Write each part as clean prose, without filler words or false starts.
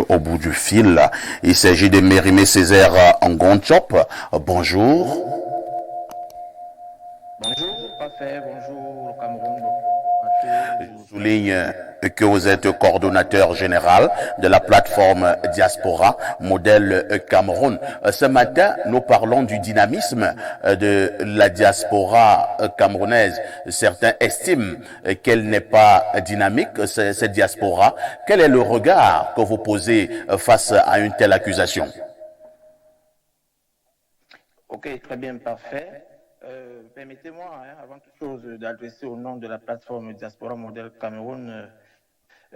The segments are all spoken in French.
au bout du fil. Il s'agit de Mérimée Césaire Ngonchop. Bonjour. Bonjour, parfait, bonjour, le Cameroun, bonjour à Je tous. souligne que vous êtes coordonnateur général de la plateforme Diaspora Modèle Cameroun. Ce matin, nous parlons du dynamisme de la diaspora camerounaise. Certains estiment qu'elle n'est pas dynamique, cette diaspora. Quel est le regard que vous posez face à une telle accusation? Ok, très bien, parfait. Permettez-moi, avant toute chose, d'adresser au nom de la plateforme Diaspora Modèle Cameroun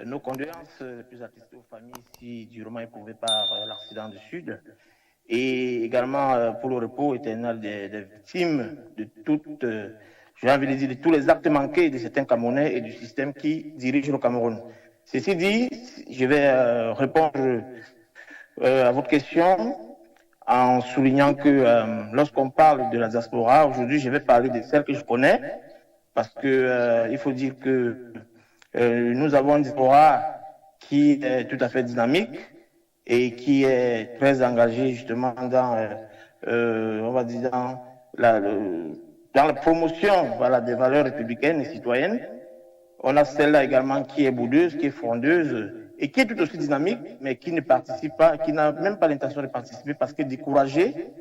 nos condoléances les plus attristées aux familles ici durement éprouvées par l'accident du Sud et également pour le repos éternel des victimes de toutes, j'ai envie de dire, de tous les actes manqués de certains Camerounais et du système qui dirige le Cameroun. Ceci dit, je vais répondre à votre question en soulignant que lorsqu'on parle de la diaspora, aujourd'hui, je vais parler de celle que je connais, parce que il faut dire que nous avons une diaspora qui est tout à fait dynamique et qui est très engagée justement dans, on va dire, dans la promotion, voilà, des valeurs républicaines et citoyennes. On a celle-là également qui est boudeuse, qui est frondeuse et qui est tout aussi dynamique, mais qui ne participe pas, qui n'a même pas l'intention de participer parce qu'elle est découragée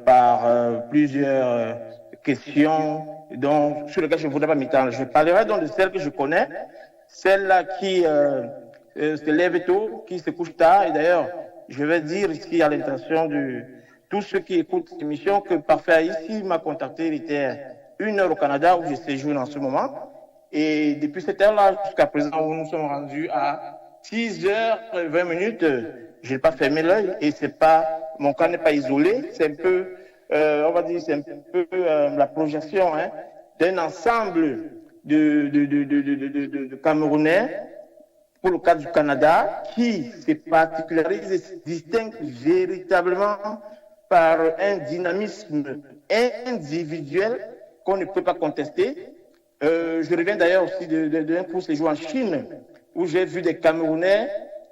par plusieurs questions sur lesquelles je ne voudrais pas m'étendre. Je parlerai donc de celle que je connais, celle-là qui se lève tôt, qui se couche tard. Et d'ailleurs, je vais dire ici à l'intention de tous ceux qui écoutent cette émission que Parfait ici m'a contacté. Il était 1 heure au Canada où je séjourne en ce moment. Et depuis cette heure-là jusqu'à présent, où nous sommes rendus à 6h20, je n'ai pas fermé l'œil et c'est pas, mon cas n'est pas isolé. C'est un peu, on va dire, c'est un peu la projection d'un ensemble de Camerounais pour le cas du Canada qui se particulirise et se distingue véritablement par un dynamisme individuel qu'on ne peut pas contester. Je reviens d'ailleurs aussi d'un court séjour en Chine où j'ai vu des Camerounais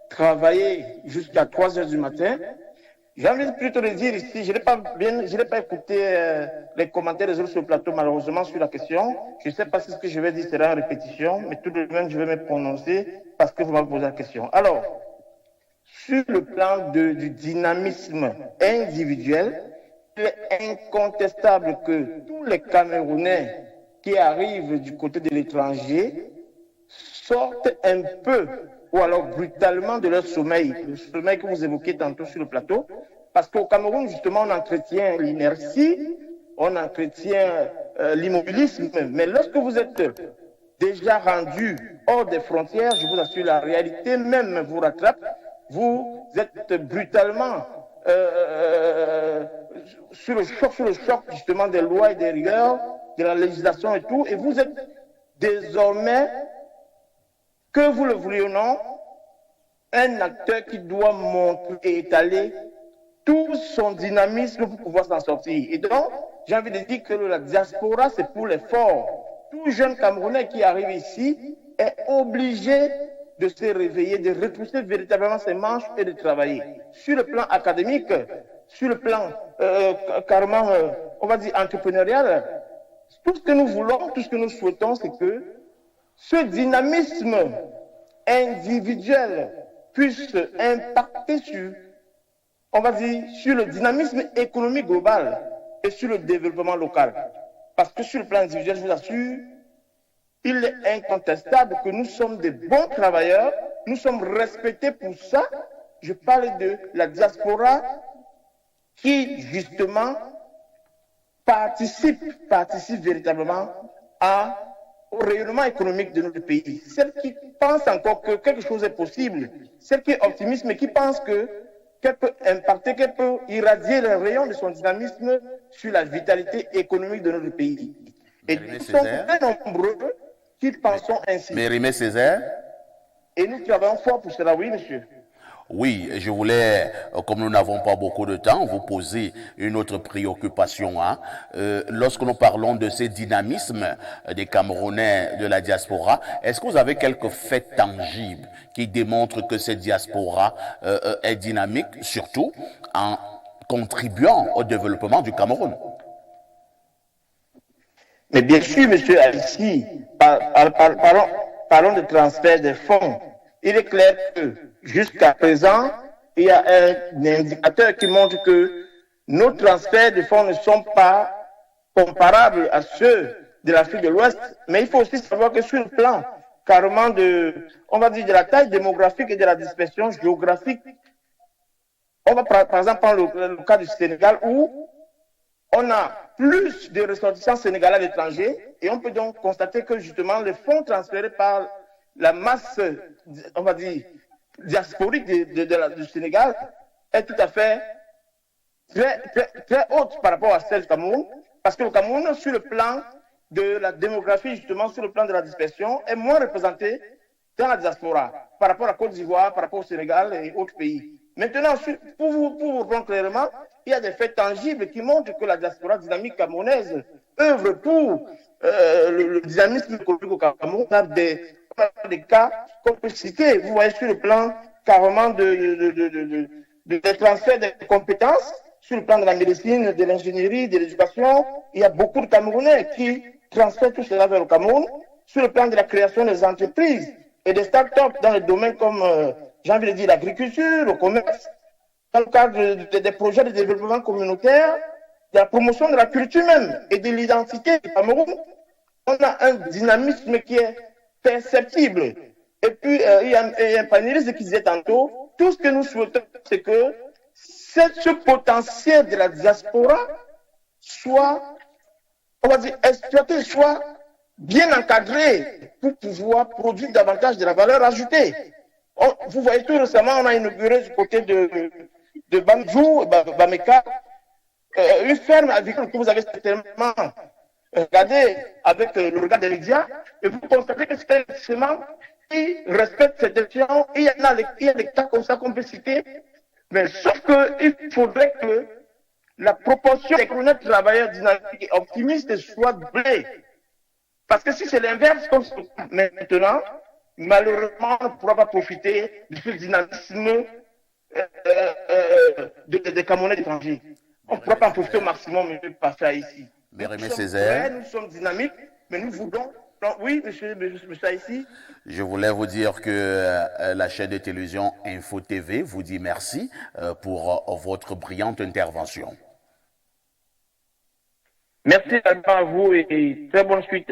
travailler jusqu'à 3 heures du matin. J'ai envie plutôt de dire ici, je n'ai pas écouté les commentaires des autres sur le plateau malheureusement sur la question. Je ne sais pas si ce que je vais dire sera en répétition, mais tout de même je vais me prononcer parce que vous m'avez posé la question. Alors, sur le plan du dynamisme individuel, il est incontestable que tous les Camerounais qui arrivent du côté de l'étranger sortent un peu ou alors brutalement de leur sommeil, le sommeil que vous évoquez tantôt sur le plateau, parce qu'au Cameroun, justement, on entretient l'inertie, on entretient l'immobilisme, mais lorsque vous êtes déjà rendu hors des frontières, je vous assure, la réalité même vous rattrape, vous êtes brutalement sur le choc justement des lois et des rigueurs, de la législation et tout, et vous êtes désormais, que vous le vouliez ou non, un acteur qui doit montrer et étaler tout son dynamisme pour pouvoir s'en sortir. Et donc, j'ai envie de dire que la diaspora, c'est pour les forts. Tout jeune Camerounais qui arrive ici est obligé de se réveiller, de retrousser véritablement ses manches et de travailler. Sur le plan académique, sur le plan carrément, on va dire, entrepreneurial, tout ce que nous voulons, tout ce que nous souhaitons, c'est que ce dynamisme individuel puisse impacter sur, on va dire, sur le dynamisme économique global et sur le développement local. Parce que sur le plan individuel, je vous assure, il est incontestable que nous sommes des bons travailleurs, nous sommes respectés pour ça. Je parle de la diaspora qui, justement, participe véritablement au rayonnement économique de notre pays. Celle qui pense encore que quelque chose est possible, celle qui est optimiste, mais qui pense qu'elle peut impacter, qu'elle peut irradier le rayon de son dynamisme sur la vitalité économique de notre pays. Et nous sommes très nombreux qui pensons ainsi. Mérimée Césaire. Et nous travaillons fort pour cela, oui, monsieur. Oui, je voulais, comme nous n'avons pas beaucoup de temps, vous poser une autre préoccupation. Hein. Lorsque nous parlons de ces dynamismes des Camerounais de la diaspora, est-ce que vous avez quelques faits tangibles qui démontrent que cette diaspora est dynamique, surtout en contribuant au développement du Cameroun? Mais bien sûr, monsieur Alissi, parlons de transfert des fonds. Il est clair que jusqu'à présent, il y a un indicateur qui montre que nos transferts de fonds ne sont pas comparables à ceux de l'Afrique de l'Ouest. Mais il faut aussi savoir que sur le plan carrément on va dire, de la taille démographique et de la dispersion géographique, on va par exemple prendre le cas du Sénégal où on a plus de ressortissants sénégalais à l'étranger et on peut donc constater que justement les fonds transférés par la masse, on va dire, diasporique du Sénégal est tout à fait très haute par rapport à celle du Cameroun, parce que le Cameroun, sur le plan de la démographie, justement sur le plan de la dispersion, est moins représenté dans la diaspora par rapport à Côte d'Ivoire, par rapport au Sénégal et autres pays. Maintenant, pour vous rendre clairement, il y a des faits tangibles qui montrent que la diaspora dynamique camerounaise œuvre pour le dynamisme économique au Cameroun. On a des cas qu'on peut citer. Vous voyez sur le plan carrément des transferts de compétences, sur le plan de la médecine, de l'ingénierie, de l'éducation. Il y a beaucoup de Camerounais qui transfèrent tout cela vers le Cameroun. Sur le plan de la création des entreprises et des start-up dans les domaines comme, j'ai envie de dire, l'agriculture, le commerce, dans le cadre des projets de développement communautaire, de la promotion de la culture même et de l'identité du Cameroun, on a un dynamisme qui est perceptible. Et puis, il y a un panéliste qui disait tantôt, tout ce que nous souhaitons, c'est que ce potentiel de la diaspora soit, on va dire, exploité, soit bien encadré pour pouvoir produire davantage de la valeur ajoutée. Vous voyez, tout récemment, on a inauguré du côté de Bamjou, Bameka, une ferme agricole que vous avez certainement regardé avec le regard des médias, et vous constatez que c'est un investissement qui respecte cette décision. Il y a des cas comme ça qu'on peut citer, mais sauf qu'il faudrait que la proportion des Camerounais travailleurs dynamiques et optimistes soit doublée. Parce que si c'est l'inverse, comme maintenant, malheureusement, on ne pourra pas profiter de ce dynamisme des Camerounais étrangers. On ne pourra pas en profiter au maximum, mais pas faire ici. Mérimée Césaire. Nous sommes dynamiques, mais nous voulons. Oui, monsieur Haïssi. Je voulais vous dire que la chaîne de télévision Info TV vous dit merci pour votre brillante intervention. Merci à vous et très bonne suite.